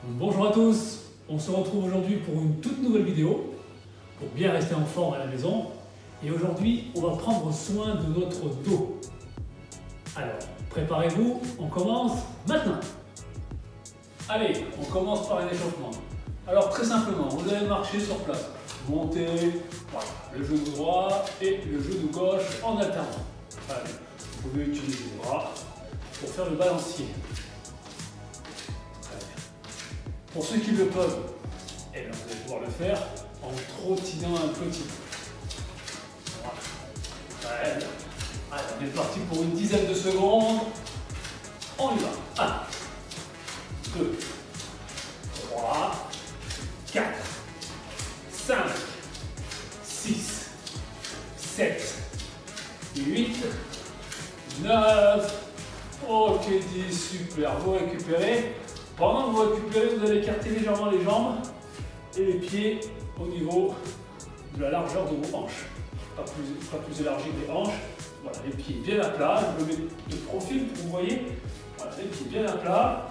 Bonjour à tous, on se retrouve aujourd'hui pour une toute nouvelle vidéo pour bien rester en forme à la maison. Et aujourd'hui, on va prendre soin de notre dos. Alors, préparez-vous, on commence maintenant. Allez, on commence par un échauffement. Alors très simplement, vous allez marcher sur place. Montez, voilà, le genou droit et le genou gauche en alternant. Allez, vous pouvez utiliser les bras pour faire le balancier. Pour ceux qui le peuvent, eh bien, vous allez pouvoir le faire en trottinant un petit peu. Voilà. Allez, on est parti pour une dizaine de secondes. On y va. 1, 2, 3, 4, 5, 6, 7, 8, 9. Ok, 10, super. Vous récupérez. Pendant que vous récupérez, vous allez écarter légèrement les jambes et les pieds au niveau de la largeur de vos hanches. Pas plus élargi que les hanches. Voilà, les pieds bien à plat. Je le mets de profil pour que vous voyez. Voilà, les pieds bien à plat.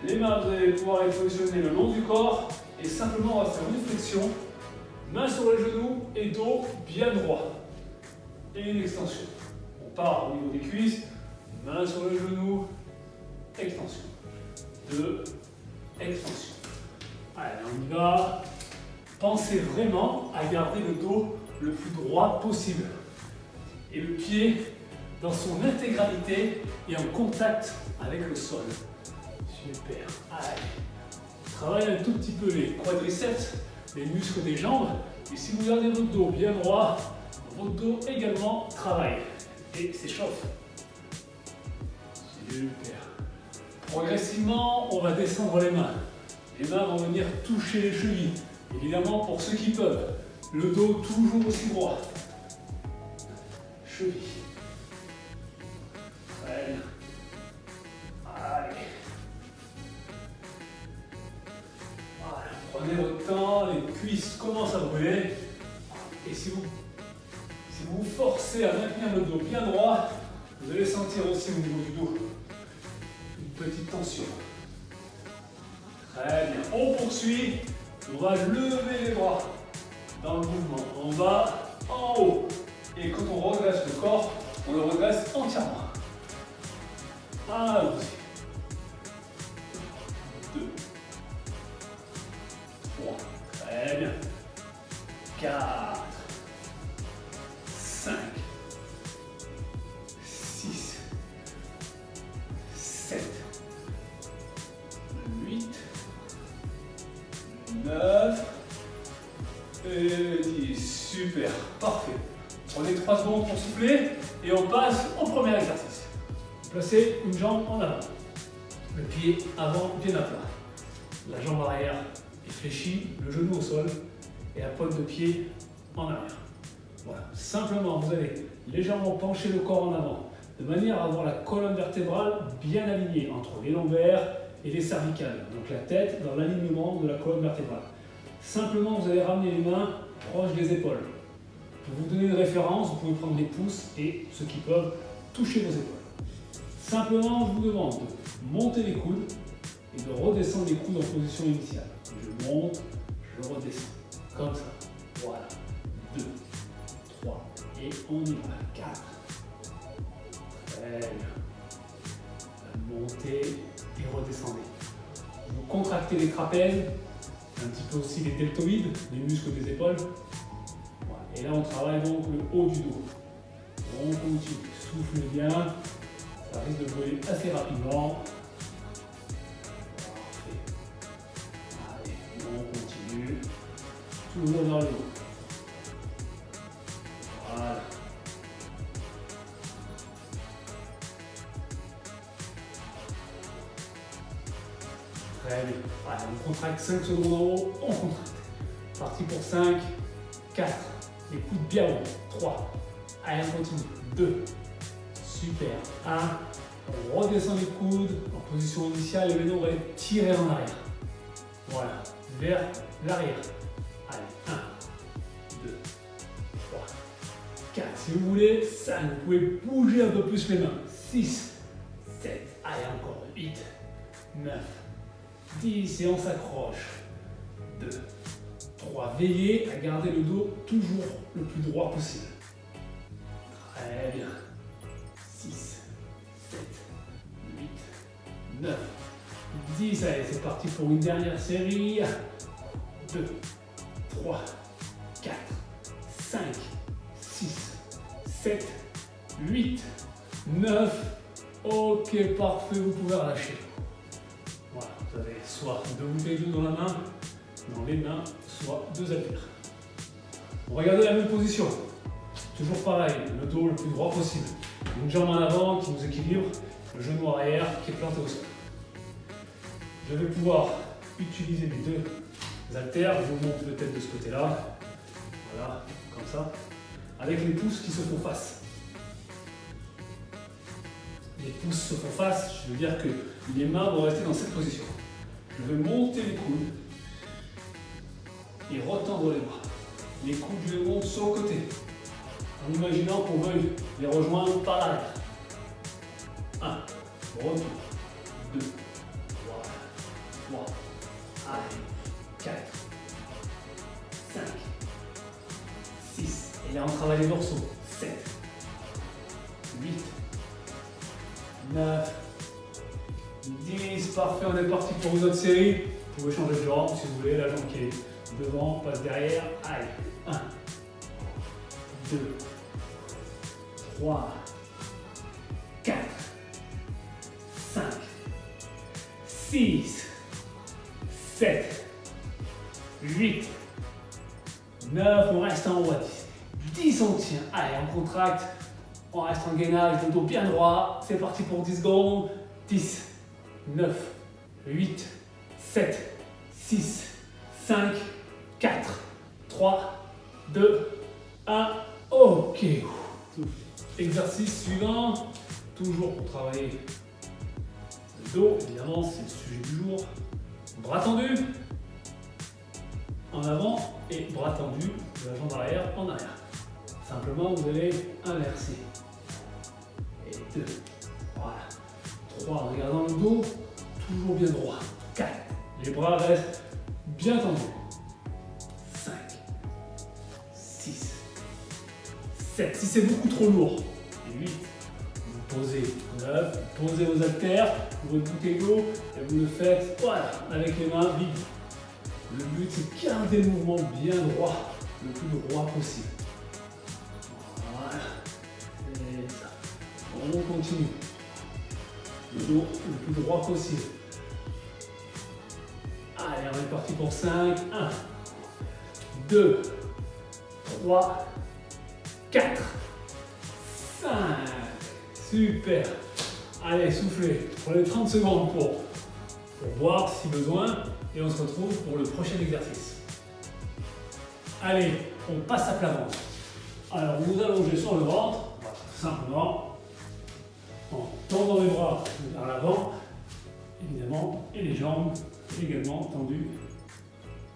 Les mains, vous allez pouvoir les positionner le long du corps. Et simplement, on va faire une flexion. Main sur les genoux et dos bien droit. Et une extension. On part au niveau des cuisses. Main sur les genoux. Extension. 2, extension. Allez, on y va. Pensez vraiment à garder le dos le plus droit possible. Et le pied, dans son intégralité, est en contact avec le sol. Super. Allez. Travaillez un tout petit peu les quadriceps, les muscles des jambes. Et si vous gardez votre dos bien droit, votre dos également travaille et s'échauffe. Super. Progressivement, on va descendre les mains. Les mains vont venir toucher les chevilles. Évidemment, pour ceux qui peuvent, le dos toujours aussi droit. Cheville. Très bien. Allez. Voilà. Prenez votre temps, les cuisses commencent à brûler. Et si vous vous forcez à maintenir le dos bien droit, vous allez sentir aussi au niveau du dos petite tension. Très bien. On poursuit. On va lever les bras dans le mouvement. En bas, en haut. Et quand on redresse le corps, on le redresse entièrement. Allons-y. 2, 3. Très bien. 4, 5, 6, 7, 8, 9 et 10. Super, parfait. Prenez 3 secondes pour souffler et on passe au premier exercice. Placez une jambe en avant, le pied avant bien à plat. La jambe arrière est fléchie, le genou au sol et la pointe de pied en arrière. Voilà, simplement vous allez légèrement pencher le corps en avant de manière à avoir la colonne vertébrale bien alignée entre les lombaires et les cervicales. Donc la tête dans l'alignement de la colonne vertébrale. Simplement, vous allez ramener les mains proches des épaules. Pour vous donner une référence, vous pouvez prendre les pouces et ceux qui peuvent toucher vos épaules. Simplement, je vous demande de monter les coudes et de redescendre les coudes en position initiale. Je monte, je redescends. Comme ça. Voilà. 2, 3 et on y va. 4. Très bien. Montez et redescendez. Vous contractez les trapèzes, un petit peu aussi les deltoïdes, les muscles des épaules. Voilà. Et là, on travaille donc le haut du dos. On continue. Soufflez bien. Ça risque de brûler assez rapidement. Parfait. Allez, on continue. Toujours dans le dos. Voilà. Très bien. Voilà, on contracte 5 secondes en haut, on contracte. Parti pour 5, 4, les coudes bien hauts, 3, allez on continue, 2, super, 1, on redescend les coudes en position initiale et maintenant on va les tirer en arrière. Voilà, vers l'arrière. Allez, 1, 2, 3, 4, si vous voulez, 5, vous pouvez bouger un peu plus les mains, 6, 7, allez encore, 8, 9, 10 et on s'accroche. 2, 3. Veillez à garder le dos toujours le plus droit possible. Très bien. 6, 7, 8, 9, 10. Allez, c'est parti pour une dernière série. 2, 3, 4, 5, 6, 7, 8, 9. Ok, parfait, vous pouvez relâcher. Voilà, vous avez soit 2 bouteilles d'eau dans la main, dans les mains, soit 2 haltères. On va garder la même position. Toujours pareil, le dos le plus droit possible. Une jambe en avant qui nous équilibre, le genou arrière qui est planté au sol. Je vais pouvoir utiliser les 2 haltères, je vous montre peut-être de ce côté-là. Voilà, comme ça. Avec les pouces qui se font face. Les pouces se font face, je veux dire que les mains vont rester dans cette position. Je vais monter les coudes et retendre les bras. Les coudes, je les monte sur le côté, en imaginant qu'on veuille les rejoindre par l'arrière. 1, retour, 2, 3, 4, 5, 6, et là on travaille les dorsaux, 7, 8, 9, 10, parfait, on est parti pour une autre série. Vous pouvez changer de jambe si vous voulez, la jambe qui est devant passe derrière. Allez, 1, 2, 3, 4, 5, 6, 7, 8, 9, on reste en haut à 10. 10 on tient, allez on contracte. On reste en gainage, le dos bien droit. C'est parti pour 10 secondes. 10, 9, 8, 7, 6, 5, 4, 3, 2, 1. Ok. Exercice suivant. Toujours pour travailler le dos. Évidemment, c'est le sujet du jour. Bras tendus en avant et bras tendus de la jambe arrière en arrière. Simplement, vous allez inverser. Et 2, voilà. 3, en regardant le dos, toujours bien droit. 4, les bras restent bien tendus. 5, 6, 7, si c'est beaucoup trop lourd. 8, vous posez. 9, vous posez vos haltères, votre bouteille d'eau, et vous le faites, voilà, avec les mains vides. Le but, c'est de garder le mouvement bien droit, le plus droit possible. Voilà, c'est ça. On continue. Le dos le plus droit possible. Allez, on est parti pour 5. 1, 2, 3, 4, 5. Super. Allez, soufflez. Prenez 30 secondes pour voir si besoin. Et on se retrouve pour le prochain exercice. Allez, on passe à plat ventre. Alors, vous allongez sur le ventre, tout simplement, en tendant les bras vers l'avant, évidemment, et les jambes également tendues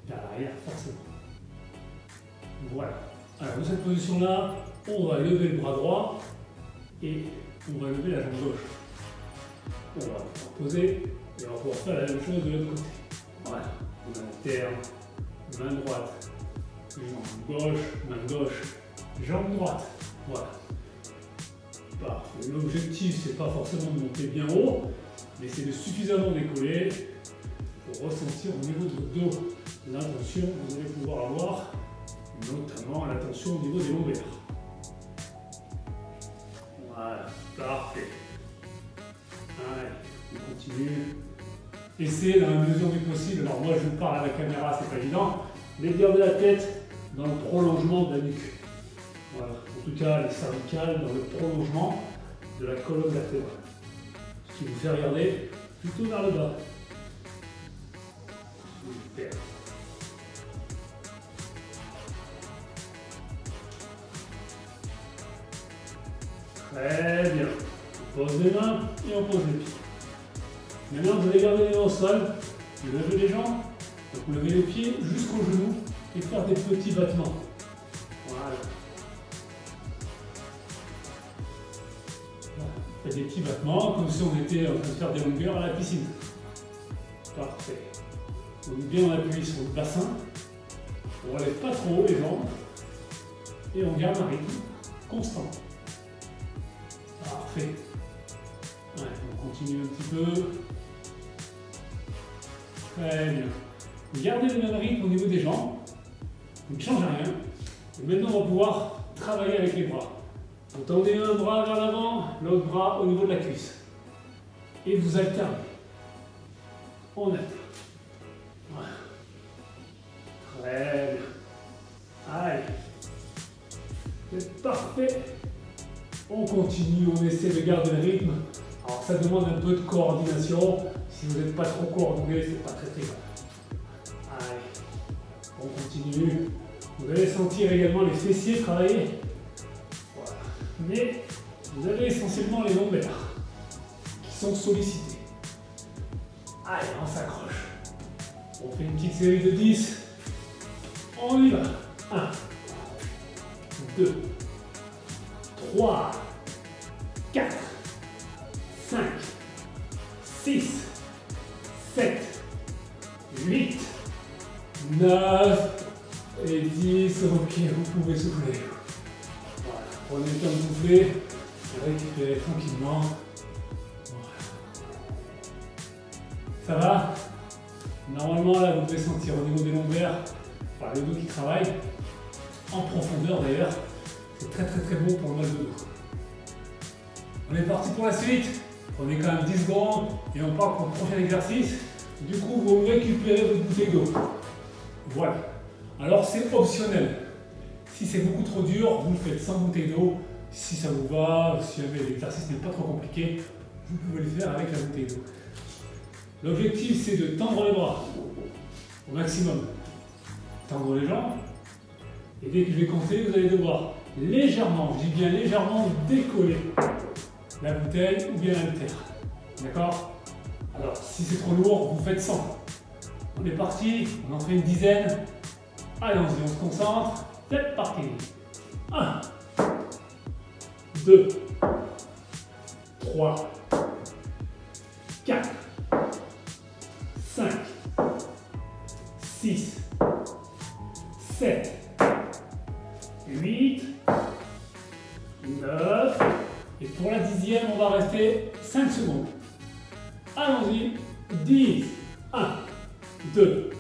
vers l'arrière, forcément. Voilà. Alors, dans cette position-là, on va lever le bras droit et on va lever la jambe gauche. On va poser et on va pouvoir faire la même chose de l'autre côté. Voilà. On alterne, main droite, jambe gauche, jambe droite. Voilà. Parfait. L'objectif, c'est pas forcément de monter bien haut, mais c'est de suffisamment décoller pour ressentir au niveau de votre dos l'intention que vous allez pouvoir avoir, notamment la tension au niveau des lombaires. Voilà, parfait. Allez, on continue. Essayez dans la mesure du possible, alors moi je parle à la caméra, c'est pas évident, mais de garder la tête dans le prolongement de la nuque. Voilà, en tout cas les cervicales dans le prolongement de la colonne vertébrale. Ce qui vous fait regarder plutôt vers le bas. Super. Très bien. On pose les mains et on pose les pieds. Maintenant, vous allez garder les mains au sol, vous levez les jambes, donc vous levez les pieds jusqu'aux genoux et faire des petits battements. Voilà. Faites des petits battements comme si on était en train de faire des longueurs à la piscine. Parfait. On est bien appuyé sur le bassin. On ne relève pas trop haut les jambes. Et on garde un rythme constant. Parfait. Ouais, on continue un petit peu. Très bien. Gardez le même rythme au niveau des jambes. Vous ne changez rien. Et maintenant, on va pouvoir travailler avec les bras. Vous tendez un bras vers l'avant, l'autre bras au niveau de la cuisse. Et vous alternez. On alterne. Voilà. Très bien. Allez. C'est parfait. On continue, on essaie de garder le rythme. Alors ça demande un peu de coordination. Si vous n'êtes pas trop coordonné, c'est pas très grave. Allez. On continue. Vous allez sentir également les fessiers travailler. Voilà. Mais vous avez essentiellement les lombaires qui sont sollicités. Allez, on s'accroche. On fait une petite série de 10. On y va. 1, 2, 3, 4, 5, 6, 7, 8, 9 et 10. Ok, vous pouvez souffler. Voilà. Prenez le temps de souffler. Récupérez tranquillement. Voilà. Ça va? Normalement, là, vous devez sentir au niveau des lombaires, enfin, le dos qui travaille, en profondeur d'ailleurs. C'est très bon pour le mal de dos. On est parti pour la suite. Prenez quand même 10 secondes et on part pour le prochain exercice. Du coup, vous récupérez votre bouteille d'eau. Voilà. Alors, c'est optionnel. Si c'est beaucoup trop dur, vous le faites sans bouteille d'eau. Si ça vous va, si jamais l'exercice n'est pas trop compliqué, vous pouvez le faire avec la bouteille d'eau. L'objectif, c'est de tendre les bras au maximum. Tendre les jambes. Et dès que je vais compter, vous allez devoir légèrement, je dis bien légèrement, décoller la bouteille ou bien la terre. D'accord? Alors, si c'est trop lourd, vous faites 100. On est parti, on en fait une dizaine. Allons-y, on se concentre. C'est parti. 1, 2, 3, 4, 5, 6, 7, 8, 9, et pour la 10e, on va rester 5 secondes. Allons-y, 10, 1, 2,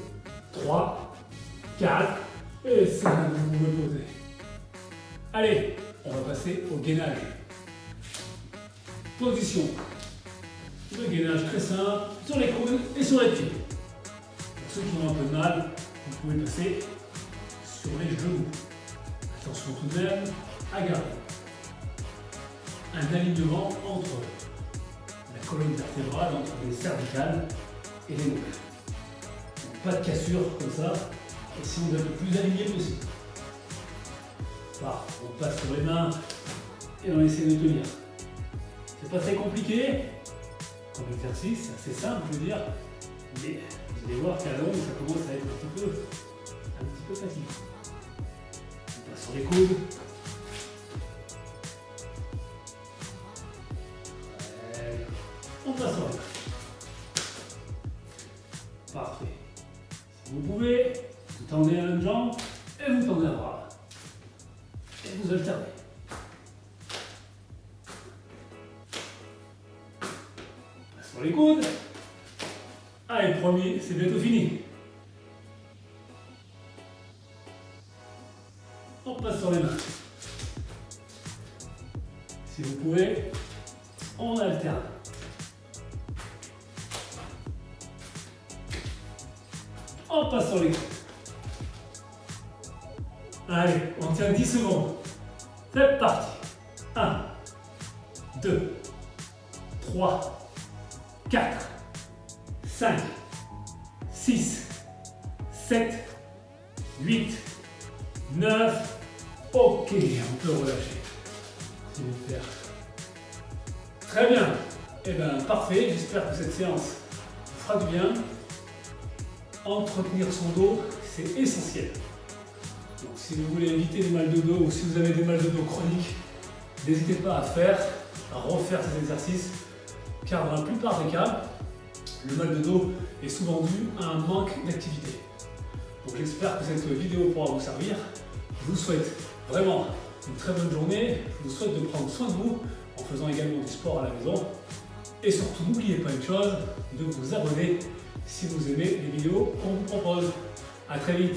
3, 4, et 5, vous pouvez poser. Allez, on va passer au gainage. Position. Le gainage très simple, sur les coudes et sur les pieds. Pour ceux qui ont un peu de mal, vous pouvez passer sur les genoux. Attention tout de même à garder un alignement entre la colonne vertébrale, entre les cervicales et les lombaires. Pas de cassure comme ça, et si vous êtes le plus aligné possible. Voilà, on passe sur les mains et on essaie de tenir. C'est pas très compliqué comme exercice, c'est assez simple, je veux dire, mais vous allez voir qu'à la longue, ça commence à être un petit peu fatigant. On passe sur les coudes. On passe sur les mains. Parfait. Si vous pouvez, vous tendez à une jambe et vous tendez un bras. Et vous alternez. On passe sur les coudes. Allez, premier, c'est bientôt fini. On passe sur les mains. Si vous pouvez, on alterne. On passe sur les coudes. Allez, on tient 10 secondes. C'est parti. 1, 2, 3, 4, 5, 6, 7, 8, 9. Ok, on peut relâcher. Super. Très bien. Eh bien, parfait. J'espère que cette séance vous fera du bien. Entretenir son dos, c'est essentiel. Donc, si vous voulez éviter les mal de dos ou si vous avez des mal de dos chroniques, n'hésitez pas à refaire ces exercices, car dans la plupart des cas, Le mal de dos est souvent dû à un manque d'activité. Donc j'espère que cette vidéo pourra vous servir. Je vous souhaite vraiment une très bonne journée. Je vous souhaite de prendre soin de vous en faisant également du sport à la maison. Et surtout, n'oubliez pas une chose, de vous abonner si vous aimez les vidéos qu'on vous propose. A très vite!